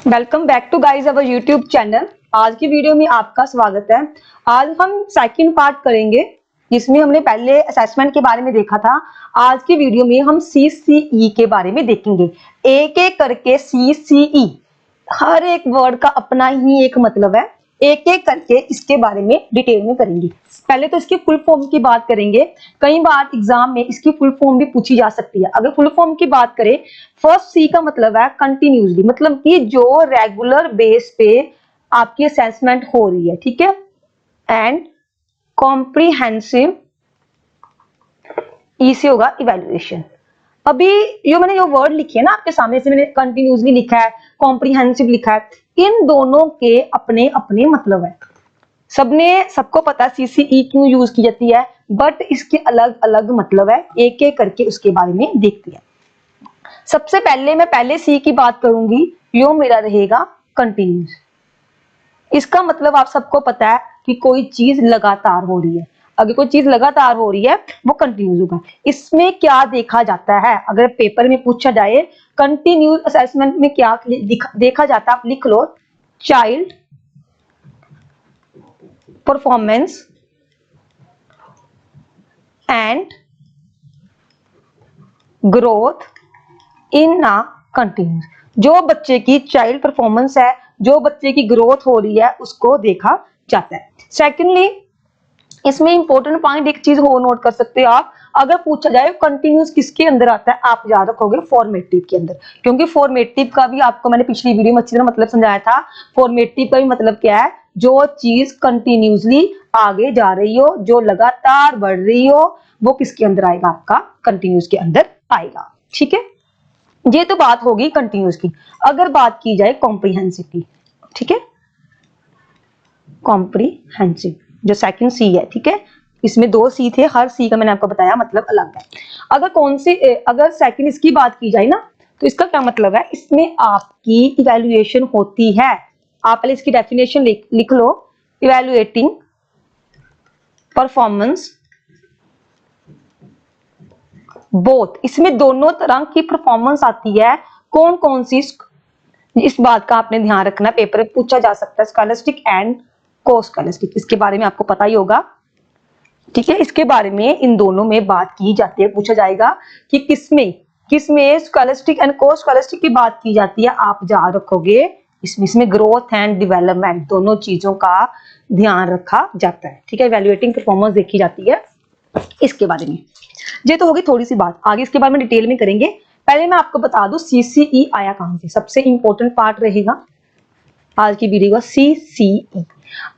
Welcome back to guys our YouTube channel. आज की video में आपका स्वागत है। आज हम सेकंड पार्ट करेंगे जिसमें हमने पहले असेसमेंट के बारे में देखा था। आज की वीडियो में हम CCE के बारे में देखेंगे। एक एक करके CCE, हर एक वर्ड का अपना ही एक मतलब है। एक एक करके इसके बारे में डिटेल में करेंगे। पहले तो इसकी फुल फॉर्म की बात करेंगे। कई बार एग्जाम में इसकी फुल फॉर्म भी पूछी जा सकती है। अगर फुल फॉर्म की बात करें, फर्स्ट सी का मतलब है कंटिन्यूसली, मतलब कि जो रेगुलर बेस पे आपकी असेसमेंट हो रही है, ठीक है। एंड कॉम्प्रिहेंसिव, ई से होगा इवेल्युएशन। अभी जो मैंने जो वर्ड लिखे है ना आपके सामने, से मैंने कंटिन्यूसली लिखा है, कॉम्प्रिहेंसिव लिखा है, इन दोनों के अपने अपने मतलब है। सबको पता है CCE क्यों यूज की जाती है, बट इसके अलग अलग मतलब है। एक एक करके उसके बारे में देखते हैं। सबसे पहले मैं पहले सी की बात करूंगी, यो मेरा रहेगा कंटिन्यूस। इसका मतलब आप सबको पता है कि कोई चीज लगातार हो रही है। अगर कोई चीज लगातार हो रही है वो कंटिन्यूस होगा। इसमें क्या देखा जाता है, अगर पेपर में पूछा जाए कंटिन्यूस असेसमेंट में क्या देखा जाता है, आप लिख लो, child performance and growth in a continuous. जो बच्चे की चाइल्ड परफॉर्मेंस है, जो बच्चे की ग्रोथ हो रही है, उसको देखा जाता है। सेकेंडली, इसमें इंपॉर्टेंट पॉइंट एक चीज हो नोट कर सकते हो आप। अगर पूछा जाए कंटिन्यूस किसके अंदर आता है, आप याद रखोगे फॉर्मेटिव के अंदर, क्योंकि फॉर्मेटिव का भी आपको मैंने पिछली वीडियो में अच्छी तरह मतलब समझाया था। फॉर्मेटिव का भी मतलब क्या है, जो चीज कंटिन्यूसली आगे जा रही हो, जो लगातार बढ़ रही हो, वो किसके अंदर आएगा, आपका कंटिन्यूस के अंदर आएगा। ठीक है, ये तो बात होगी कंटिन्यूस की। अगर बात की जाए कॉम्प्रिहेंसिव की, ठीक है, कॉम्प्रिहेंसिव जो सेकंड सी है, ठीक है, इसमें दो सी थे, हर सी का मैंने आपको बताया मतलब अलग है। अगर सेकंड इसकी बात की जाए ना, तो इसका क्या मतलब है, इसमें आपकी इवैल्यूएशन होती है। आप पहले इसकी डेफिनेशन लिख लो, इवैल्यूएटिंग परफॉर्मेंस बोथ। इसमें दोनों तरह की परफॉर्मेंस आती है। कौन कौन सी, इस बात का आपने ध्यान रखना, पेपर में पूछा जा सकता है, स्कॉलस्टिक एंड को-स्कॉलस्टिक, इसके बारे में आपको पता ही होगा। ठीक है, इसके बारे में इन दोनों में बात की जाती है। पूछा जाएगा कि किसमें स्कॉलस्टिक एंड को-स्कॉलस्टिक की बात की जाती है, आप याद रखोगे इसमें ग्रोथ एंड डेवलपमेंट दोनों चीजों का ध्यान रखा जाता है। ठीक है, इवैल्यूएटिंग परफॉर्मेंस देखी जाती है इसके बारे में। ये तो होगी थोड़ी सी बात, आगे इसके बारे में डिटेल में करेंगे। पहले मैं आपको बता दूं CCE आया कहां से, सबसे इंपॉर्टेंट पार्ट रहेगा आज की वीडियो का CCE।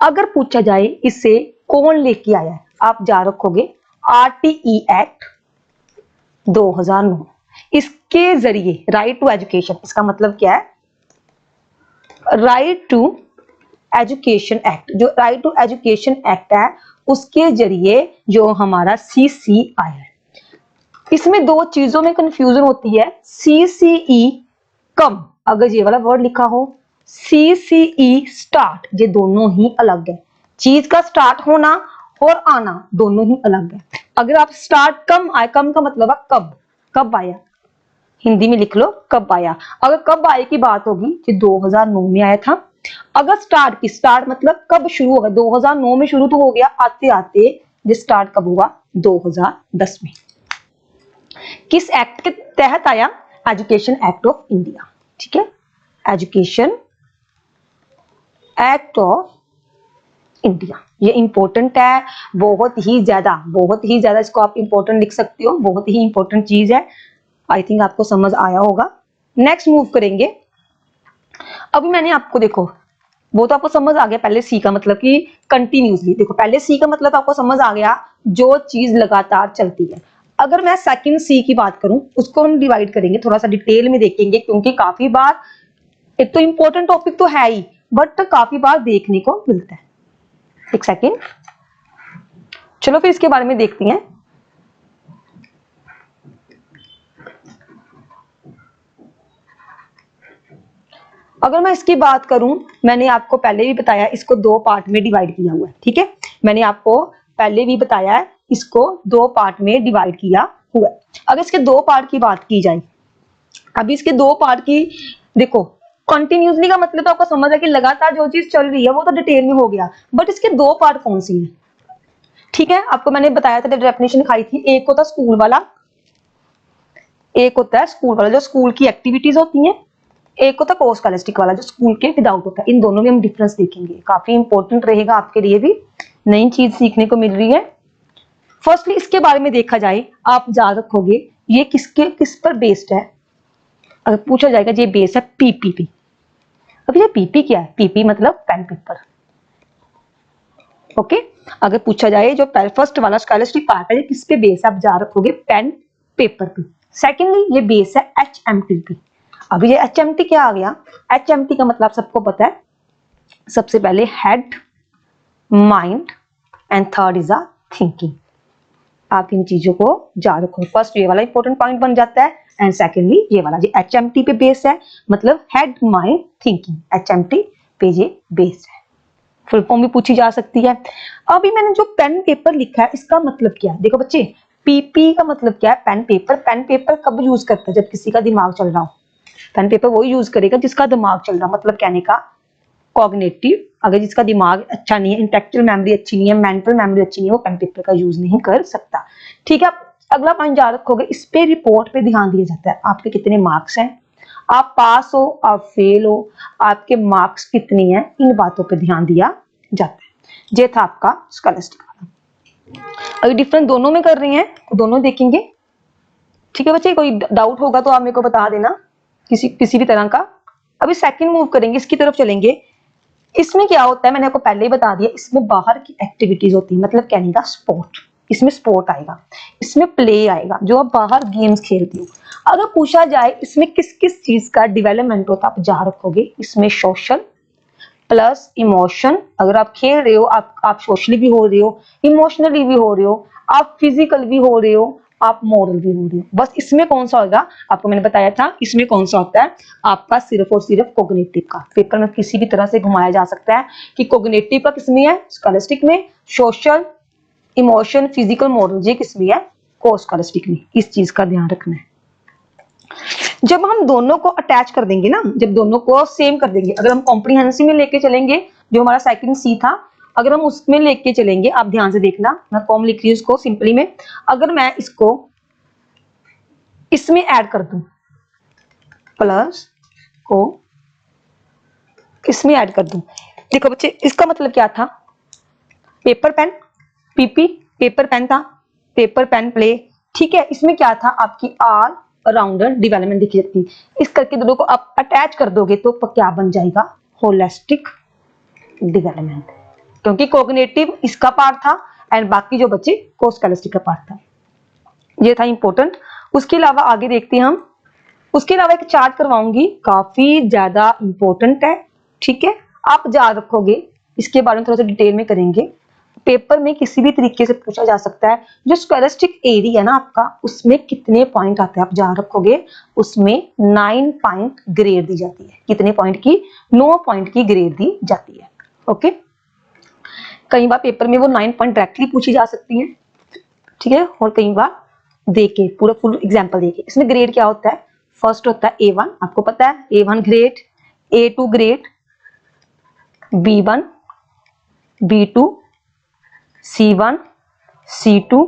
अगर पूछा जाए इसे कौन लेके आया है, आप जा रखोगे RTE एक्ट 2009। इसके जरिए राइट टू एजुकेशन, इसका मतलब क्या है, राइट टू एजुकेशन एक्ट, जो राइट टू एजुकेशन एक्ट है उसके जरिए जो हमारा CC आया है। इसमें दो चीजों में कंफ्यूजन होती है। CCE कम, अगर ये वाला वर्ड लिखा हो, CCE स्टार्ट, ये दोनों ही अलग है। चीज का स्टार्ट होना और आना दोनों ही अलग है। अगर आप स्टार्ट कम आए, कम का मतलब है कब आया, हिंदी में लिख लो कब आया। अगर कब आए की बात होगी, ये 2009 में आया था। अगर स्टार्ट मतलब कब शुरू होगा, 2009 में शुरू तो हो गया, आते आते ये स्टार्ट कब हुआ, 2010 में। किस एक्ट के तहत आया, एजुकेशन एक्ट ऑफ इंडिया। ठीक है, एजुकेशन एक्ट ऑफ इंडिया, ये इंपॉर्टेंट है, बहुत ही ज्यादा इसको आप इंपॉर्टेंट लिख सकते हो, बहुत ही इंपॉर्टेंट चीज है। आई थिंक आपको समझ आया होगा। नेक्स्ट मूव करेंगे। अभी मैंने आपको देखो, वो तो आपको समझ आ गया, पहले सी का मतलब कि कंटिन्यूसली। देखो पहले सी का मतलब आपको समझ आ गया, जो चीज लगातार चलती है। अगर मैं सेकंड सी की बात करूं, उसको हम डिवाइड करेंगे, थोड़ा सा डिटेल में देखेंगे, क्योंकि काफी बार, एक तो इंपॉर्टेंट टॉपिक तो है ही, बट काफी बार देखने को मिलता है। एक सेकेंड, चलो फिर इसके बारे में देखते हैं। अगर मैं इसकी बात करूं, मैंने आपको पहले भी बताया इसको दो पार्ट में डिवाइड किया हुआ है। ठीक है, मैंने आपको पहले भी बताया है इसको दो पार्ट में डिवाइड किया हुआ है। अगर इसके दो पार्ट की बात की जाए, अभी इसके दो पार्ट की देखो, कंटिन्यूसली का मतलब तो आपको समझ है कि लगातार जो चीज चल रही है वो तो डिटेल में हो गया, बट इसके दो पार्ट कौन सी है? ठीक है, आपको मैंने बताया था, डेफिनेशन दिखाई थी, एक होता स्कूल वाला, एक होता है स्कूल वाला जो स्कूल की एक्टिविटीज होती हैं, एक होता को स्कॉलस्टिक वाला जो स्कूल के विदाउट होता है। इन दोनों में हम डिफरेंस देखेंगे, काफी इंपॉर्टेंट रहेगा आपके लिए भी, नई चीज सीखने को मिल रही है। फर्स्टली इसके बारे में देखा जाए, आप याद रखोगे ये किस पर बेस्ड है। अगर पूछा जाएगा ये बेस है पीपीपी। अब ये पीपी क्या है? पीपी मतलब पेन पेपर। ओके, अगर पूछा जाए जो फर्स्ट वाला स्कॉलस्टिक पार्ट है ये किस पे बेस है, आप याद रखोगे पेन पेपर पे। सेकेंडली ये बेस है एचएमटी पे। अभी ये एचएमटी क्या आ गया? एचएमटी का मतलब सबको पता है, सबसे पहले head, mind and third is a thinking. आप इन चीजों को याद रखो। फर्स्ट ये वाला इंपॉर्टेंट पॉइंट बन जाता है एंड सेकेंडली ये वाला, ये एचएमटी पे बेस है, मतलब हेड माइंड थिंकिंग, एचएमटी पे ये बेस है। फुल फॉर्म भी पूछी जा सकती है। अभी मैंने जो पेन पेपर लिखा है इसका मतलब क्या है? देखो बच्चे, पीपी का मतलब क्या है? Pen paper. पेन पेपर कब यूज करता है? जब किसी का दिमाग चल रहा हो। पेन पेपर वही यूज करेगा जिसका दिमाग चल रहा, मतलब कहने का कॉग्निटिव, अगर जिसका दिमाग अच्छा नहीं है, इंटेलेक्चुअल मेमोरी अच्छी नहीं है, मेंटल मेमोरी अच्छी नहीं है, वो पेन पेपर का यूज नहीं कर सकता। ठीक है, अगला पॉइंट याद रखोगे, इस पे रिपोर्ट पे ध्यान दिया जाता है, आपके कितने मार्क्स हैं, आप पास हो आप फेल हो, आपके मार्क्स कितने हैं, इन बातों पे ध्यान दिया जाता है। ये था आपका स्कॉलस्टिक वाला। अभी डिफरेंस दोनों में कर रही हैं तो दोनों देखेंगे। ठीक है बच्चे, कोई डाउट होगा तो आप मेरे को बता देना किसी भी तरह का। अभी सेकंड मूव करेंगे, इसकी तरफ चलेंगे। इसमें क्या होता है मैंने आपको पहले ही बता दिया, इसमें बाहर की एक्टिविटीज होती है, मतलब कहने का स्पोर्ट। इसमें स्पोर्ट आएगा, इसमें प्ले आएगा, जो आप बाहर गेम्स खेलते हो। अगर पूछा जाए इसमें किस किस चीज का डेवलपमेंट होता है, आप जा रखोगे इसमें सोशल प्लस इमोशन। अगर आप खेल रहे हो, आप सोशली भी हो रहे हो, इमोशनली भी हो रहे हो, आप फिजिकल भी हो रहे हो, आप मॉरल भी हो रहे हो। बस इसमें कौन सा होगा, आपको मैंने बताया था इसमें कौन सा होता है, आपका सिर्फ और सिर्फ कोग्निटिव का। पेपर में किसी भी तरह से घुमाया जा सकता है कि कोग्निटिव का किसमें है, स्कॉलस्टिक में, सोशल इमोशन फिजिकल मॉरल ये किसमें है, को स्कॉलस्टिक में। इस चीज का ध्यान रखना है। जब हम दोनों को अटैच कर देंगे ना, जब दोनों को सेम कर देंगे, अगर हम कॉम्प्रिहेंसिव में लेके चलेंगे, जो हमारा सेकंड सी था, अगर हम उसमें लेके चलेंगे, आप ध्यान से देखना, मैं कॉम लिख रही हूँ इसको सिंपली में, अगर मैं इसको इसमें ऐड कर दूं, प्लस को इसमें ऐड कर दूं, देखो बच्चे इसका मतलब क्या था, paper pen PP, paper pen था, पेपर पेन प्ले। ठीक है, इसमें क्या था, आपकी ऑल राउंडर डेवलपमेंट दिखी जाती। इस करके दोनों को आप अटैच कर दोगे तो क्या बन जाएगा, होलिस्टिक डेवलपमेंट, क्योंकि कोग्निटिव इसका पार्ट था एंड बाकी जो बच्चे को स्कॉलस्टिक का पार्ट था। ये था इंपॉर्टेंट। उसके अलावा आगे देखते हैं हम, उसके अलावा एक चार्ट करवाऊंगी, काफी ज्यादा इंपॉर्टेंट है। ठीक है, आप याद रखोगे, इसके बारे में थोड़ा सा डिटेल में करेंगे। पेपर में किसी भी तरीके से पूछा जा सकता है, जो स्कॉलस्टिक एरिया है ना आपका, उसमें कितने पॉइंट आते हैं आप याद रखोगे, उसमें 9 पॉइंट ग्रेड दी जाती है। कितने पॉइंट की, 9 पॉइंट की ग्रेड दी जाती है। ओके, कई बार पेपर में वो 9 पॉइंट डायरेक्टली पूछी जा सकती है। ठीक है, और कई बार देके पूरा फुल एग्जाम्पल देके। इसमें ग्रेड क्या होता है, फर्स्ट होता है A1, आपको पता है A1 grade, A2 grade, B1, B2, C1, C2,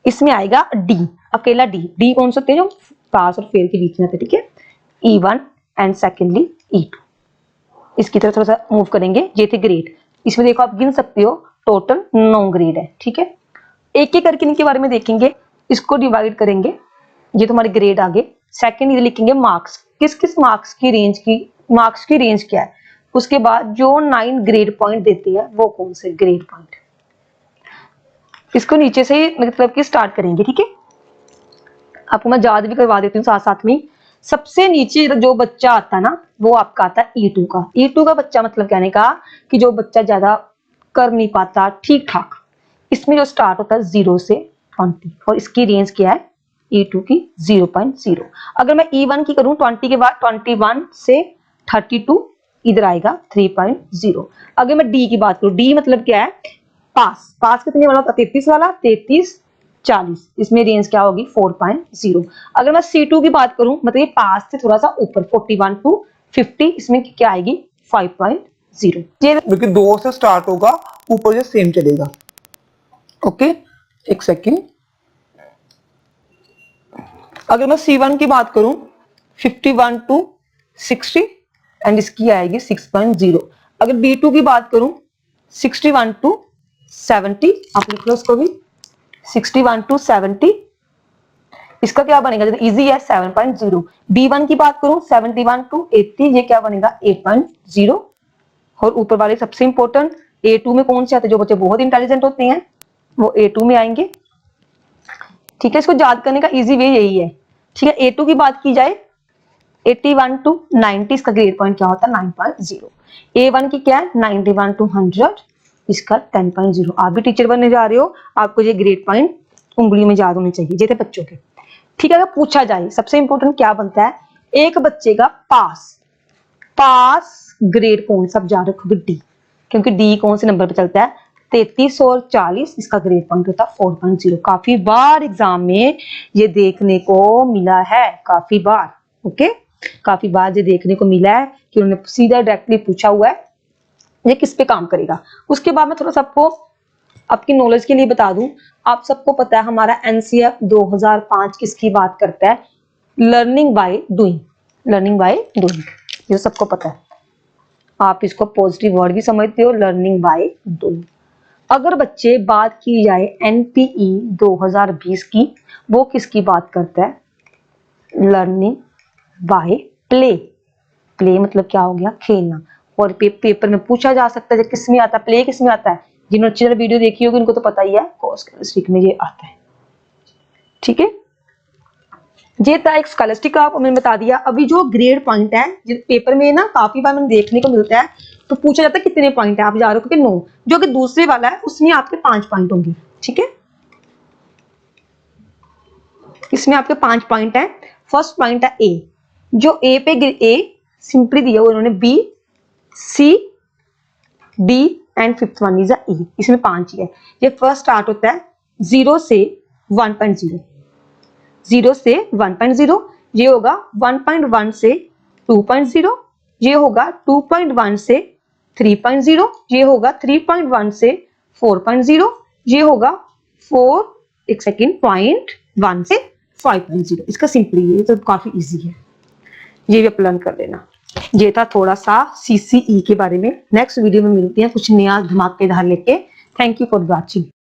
इसमें आएगा D, अकेला D कौन सा होते हैं, जो पास और फेल के बीच में आते हैं। ठीक है, E1 एंड सेकेंडली E2। इसकी तरफ थोड़ा सा मूव करेंगे, ये थे ग्रेड। इसमें देखो आप गिन सकते हो, टोटल 9 ग्रेड है। ठीक है, एक एक करके इनके बारे में देखेंगे, इसको डिवाइड करेंगे, ये तुम्हारे ग्रेड आगे। सेकंड ये लिखेंगे मार्क्स, किस किस मार्क्स की रेंज क्या है। उसके बाद जो 9 ग्रेड पॉइंट देती है वो कौन से ग्रेड पॉइंट, इसको नीचे से मतलब कि स्टार्ट करेंगे। ठीक है, आपको मैं याद भी करवा देती हूँ साथ साथ में। सबसे नीचे जो बच्चा आता है ना, वो आपका आता है E2 का। E2 का बच्चा मतलब कहने का कि जो बच्चा ज्यादा कर नहीं पाता, ठीक ठाक। इसमें जो स्टार्ट होता है 0 से 20, और इसकी रेंज क्या है E2 की 0.0। अगर मैं E1 की करूं 20 के बाद 21 से 32, इधर आएगा 3.0। अगर मैं D की बात करूं, D मतलब क्या है, पास कितने वाला होता है, 33 वाला, 33 40, इसमें रेंज क्या होगी 4.0। अगर मैं C2 की बात करूं, मतलब ये पास से थोड़ा सा ऊपर 41 to 50, इसमें क्या आएगी 5.0। ये क्योंकि 2 से स्टार्ट होगा, ऊपर से सेम चलेगा। ओके, एक सेकेंड। अगर मैं C1 की बात करूं 51 to 60 एंड इसकी आएगी 6.0। अगर B2 की बात करूं 61 to 70, आप लिख लो इसको भी 61 to 70, इसका क्या बनेगा, इजी है 7.0। B1 की बात करूं 71 to 80, ये क्या बनेगा 8.0। और ऊपर वाले सबसे इंपॉर्टेंट A2 में कौन से आते हैं, जो बच्चे बहुत इंटेलिजेंट होते हैं वो A2 में आएंगे। ठीक है, इसको याद करने का इजी वे यही है। ठीक है, A2 की बात की जाए 81 to 90, इसका ग्रेड पॉइंट क्या होता है 9.0। A1 की क्या है 91 to 100, इसका 10.0। आप भी टीचर बनने जा रहे हो, आपको ये ग्रेड पॉइंट उंगली में याद होने चाहिए, जैसे बच्चों के। ठीक है, अगर पूछा जाए सबसे इंपॉर्टेंट क्या बनता है, एक बच्चे का पास ग्रेड कौन सा, याद रखोगे डी, क्योंकि डी कौन से नंबर पे चलता है 33 और 40, इसका ग्रेड पॉइंट होता है 4.0। काफी बार एग्जाम में ये देखने को मिला है, काफी बार। ओके, काफी बार ये देखने को मिला है कि उन्होंने सीधा डायरेक्टली पूछा हुआ है ये किस पे काम करेगा। उसके बाद मैं थोड़ा सबको आपकी नॉलेज के लिए बता दूं, आप सबको पता है हमारा NCF 2005 किसकी बात करता है, learning by doing, learning by doing, ये सबको पता है। आप इसको पॉजिटिव वर्ड भी समझते हो, लर्निंग बाय डूइंग। अगर बच्चे बात की जाए NPE 2020 की, वो किसकी बात करता है, लर्निंग बाय प्ले। प्ले मतलब क्या हो गया, खेलना। और पेपर में पूछा जा सकता है किस में आता है, प्ले किस में आता है, जिन्होंने अच्छी तरह वीडियो देखी होगी उनको तो पता ही है, स्कॉलस्टिक में ये आता है। ठीक है, ये था एक स्कॉलस्टिक का मैंने बता दिया। अभी जो ग्रेड पॉइंट है, पेपर में ना काफी बार मैंने देखने को मिलता है, तो पूछा जाता है कितने पॉइंट है, आप जा रहे हो कि 9, जो कि दूसरे वाला है उसमें आपके 5 पॉइंट होंगे। ठीक है, इसमें आपके 5 पॉइंट है। फर्स्ट पॉइंट है ए, जो ए पे ए सिंपली दिया हुआ उन्होंने B C D and fifth one is E, इसमें 5 ही है। ये फर्स्ट स्टार्ट होता है 0 से 1.0, 0 से 1.0, ये होगा 1.1 से 2.0, ये होगा 2.1 से 3.0, ये होगा 3.1 से 4.0, ये होगा 4.1 से 5.0। इसका सिंपली ये तो काफी इजी है, ये भी अप्लाई कर लेना। ये था थोड़ा सा CCE के बारे में। नेक्स्ट वीडियो में मिलते हैं कुछ नया धमाकेदार लेके। Thank you for watching.